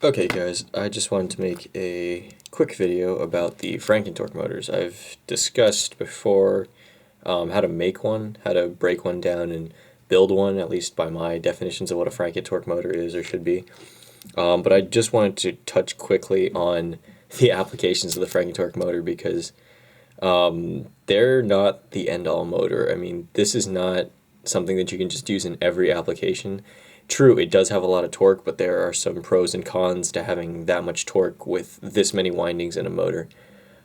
Okay guys, I just wanted to make a quick video about the Frankentorque motors. I've discussed before how to make one, how to break one down and build one, at least by my definitions of what a Frankentorque motor is or should be. But I just wanted to touch quickly on the applications of the Frankentorque motor because they're not the end-all motor. I mean, this is not something that you can just use in every application. True, it does have a lot of torque, but there are some pros and cons to having that much torque with this many windings in a motor.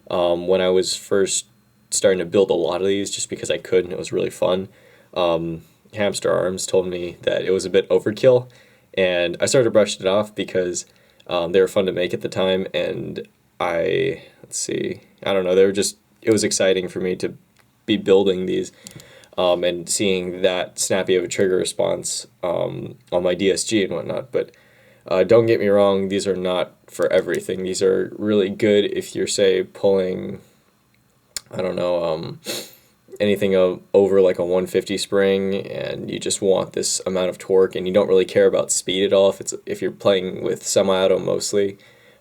When I was first starting to build a lot of these, just because I could and it was really fun, Hamster Arms told me that it was a bit overkill, and I started to brush it off because they were fun to make at the time, and I don't know, it was exciting for me to be building these. And seeing that snappy of a trigger response on my DSG and whatnot. But don't get me wrong, these are not for everything. These are really good if you're, say, pulling, I don't know, anything over like a 150 spring and you just want this amount of torque and you don't really care about speed at all if you're playing with semi-auto mostly.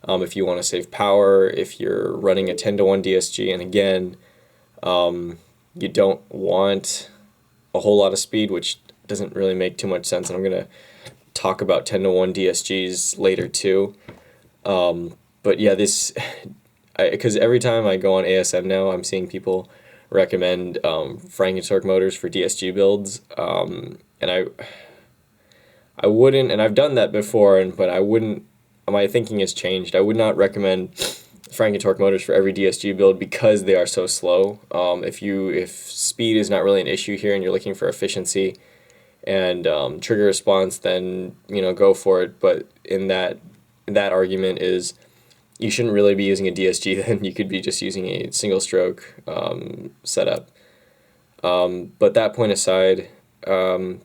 If you want to save power, if you're running a 10-to-1 DSG, and again, you don't want a whole lot of speed, which doesn't really make too much sense, and I'm going to talk about 10-to-1 DSGs later too. But yeah, because every time I go on ASM now, I'm seeing people recommend Frankentorque motors for DSG builds, and I wouldn't, and I've done that before, but I wouldn't, my thinking has changed. I would not recommend Frankentorque motors for every DSG build because they are so slow. If speed is not really an issue here and you're looking for efficiency and trigger response, then go for it. But in that argument is you shouldn't really be using a DSG. Then you could be just using a single stroke setup. But that point aside, don't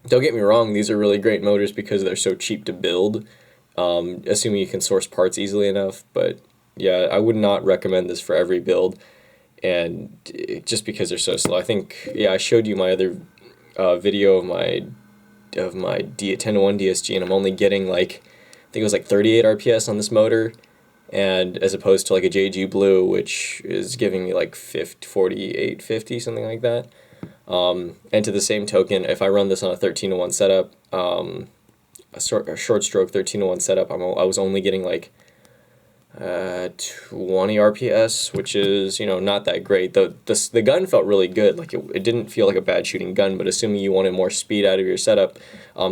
get me wrong, these are really great motors because they're so cheap to build, assuming you can source parts easily enough. But yeah, I would not recommend this for every build, and just because they're so slow. I think, yeah, I showed you my other video of my 10-to-1 DSG, and I'm only getting like, I think it was like 38 RPS on this motor, and as opposed to like a JG Blue, which is giving me like 48, 50, something like that. And to the same token, if I run this on a 13-to-1 setup, a short stroke 13-to-1 setup, I was only getting like 20 RPS, which is, not that great. The gun felt really good. Like it didn't feel like a bad shooting gun, but assuming you wanted more speed out of your setup,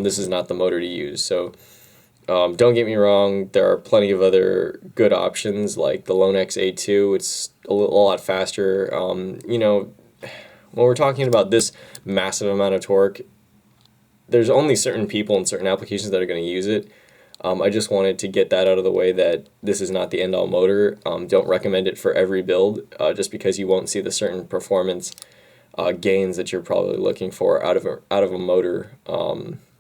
this is not the motor to use. So don't get me wrong, there are plenty of other good options like the Lonex A2. It's a lot faster. When we're talking about this massive amount of torque, there's only certain people and certain applications that are going to use it. I just wanted to get that out of the way, that this is not the end-all motor. Don't recommend it for every build, just because you won't see the certain performance gains that you're probably looking for out of a motor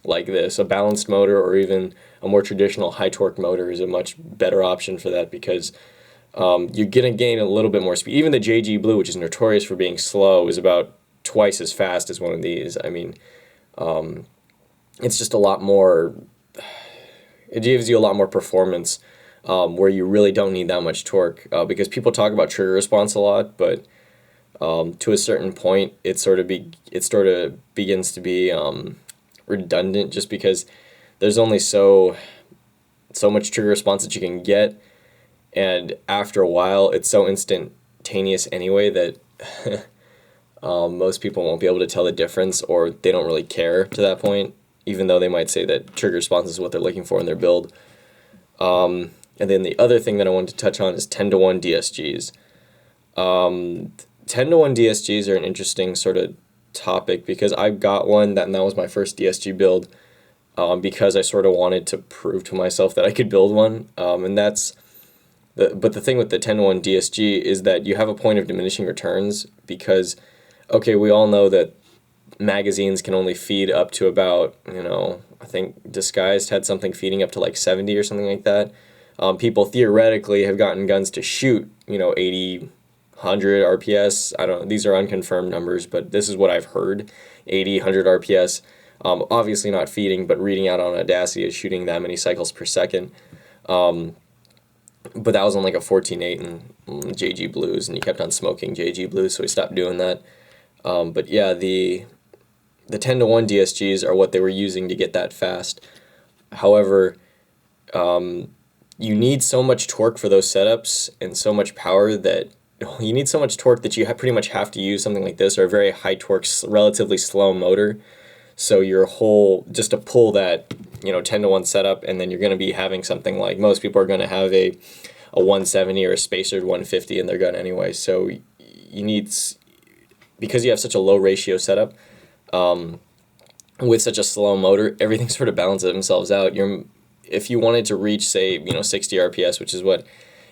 like this. A balanced motor or even a more traditional high-torque motor is a much better option for that, because you're going to gain a little bit more speed. Even the JG Blue, which is notorious for being slow, is about twice as fast as one of these. I mean, it's just a lot more. It gives you a lot more performance where you really don't need that much torque, because people talk about trigger response a lot, but to a certain point it sort of begins to be redundant, just because there's only so much trigger response that you can get, and after a while it's so instantaneous anyway that most people won't be able to tell the difference, or they don't really care to that point, even though they might say that trigger response is what they're looking for in their build. And then the other thing that I wanted to touch on is 10-to-1 DSGs. 10-to-1 DSGs are an interesting sort of topic, because I've got one, and that was my first DSG build, because I sort of wanted to prove to myself that I could build one. But the thing with the 10-to-1 DSG is that you have a point of diminishing returns, because, okay, we all know that magazines can only feed up to about, I think Disguised had something feeding up to like 70 or something like that. People theoretically have gotten guns to shoot, 80, 100 RPS. I don't know, these are unconfirmed numbers, but this is what I've heard, 80, 100 RPS. Obviously not feeding, but reading out on Audacity is shooting that many cycles per second. But that was on like a 14.8 and JG Blues, and he kept on smoking JG Blues, so we stopped doing that. But yeah, the 10-to-1 DSGs are what they were using to get that fast. However, you need so much torque for those setups and so much power that you need so much torque that you pretty much have to use something like this, or a very high torque, relatively slow motor. So your whole, just to pull that, 10-to-1 setup, and then you're going to be having something like, most people are going to have a 170 or a spacered 150 in their gun anyway. So you need, because you have such a low ratio setup, with such a slow motor, everything sort of balances themselves out. If you wanted to reach, say, 60 RPS, which is what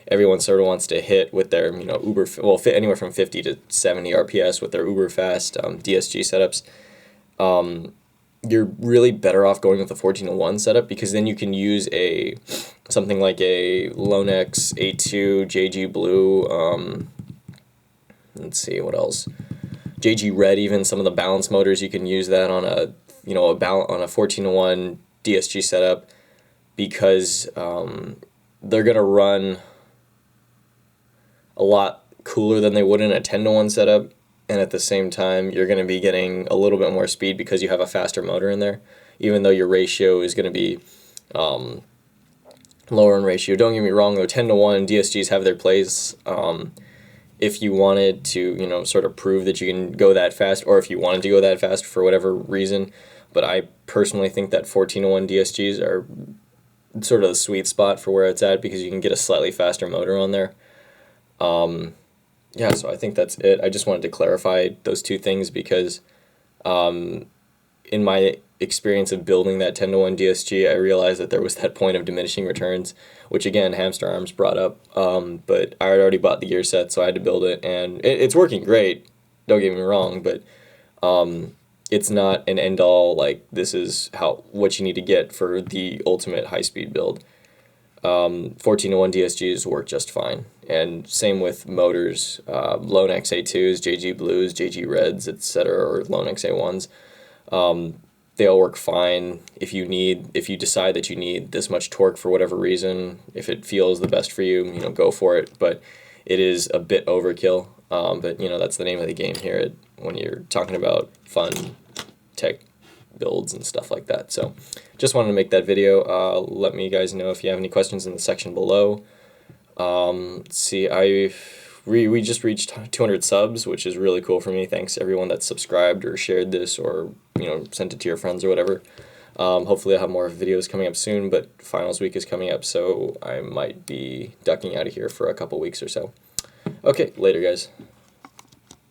everyone sort of wants to hit with their, fit anywhere from 50 to 70 RPS with their uber fast DSG setups, you're really better off going with the 14-to-1 setup, because then you can use something like a Lonex A2 JG Blue. Let's see what else. JG Red, even some of the balance motors, you can use that on a on a 14-to-1 DSG setup, because they're gonna run a lot cooler than they would in a 10-to-1 setup, and at the same time you're going to be getting a little bit more speed because you have a faster motor in there, even though your ratio is going to be lower in ratio. Don't get me wrong though, 10-to-1 DSGs have their place if you wanted to sort of prove that you can go that fast, or if you wanted to go that fast for whatever reason. But I personally think that 14-to-1 DSGs are sort of the sweet spot for where it's at, because you can get a slightly faster motor on there. Yeah, so I think that's it. I just wanted to clarify those two things, because in my experience of building that 10-to-1 DSG, I realized that there was that point of diminishing returns, which again, Hamster Arms brought up, but I had already bought the gear set, so I had to build it, and it's working great, don't get me wrong, but it's not an end-all, like, this is what you need to get for the ultimate high-speed build. 14-to-1 DSGs work just fine, and same with motors. Lonex A2s, JG Blues, JG Reds, etc., or Lonex A1s. They all work fine. If you decide that you need this much torque for whatever reason, if it feels the best for you, go for it. But it is a bit overkill. But that's the name of the game here when you're talking about fun tech builds and stuff like that. So just wanted to make that video. Let me guys know if you have any questions in the section below. Let's see, we just reached 200 subs, which is really cool for me. Thanks everyone that subscribed or shared this, or sent it to your friends or whatever. Hopefully I'll have more videos coming up soon, but finals week is coming up, so I might be ducking out of here for a couple weeks or so. Okay, later guys.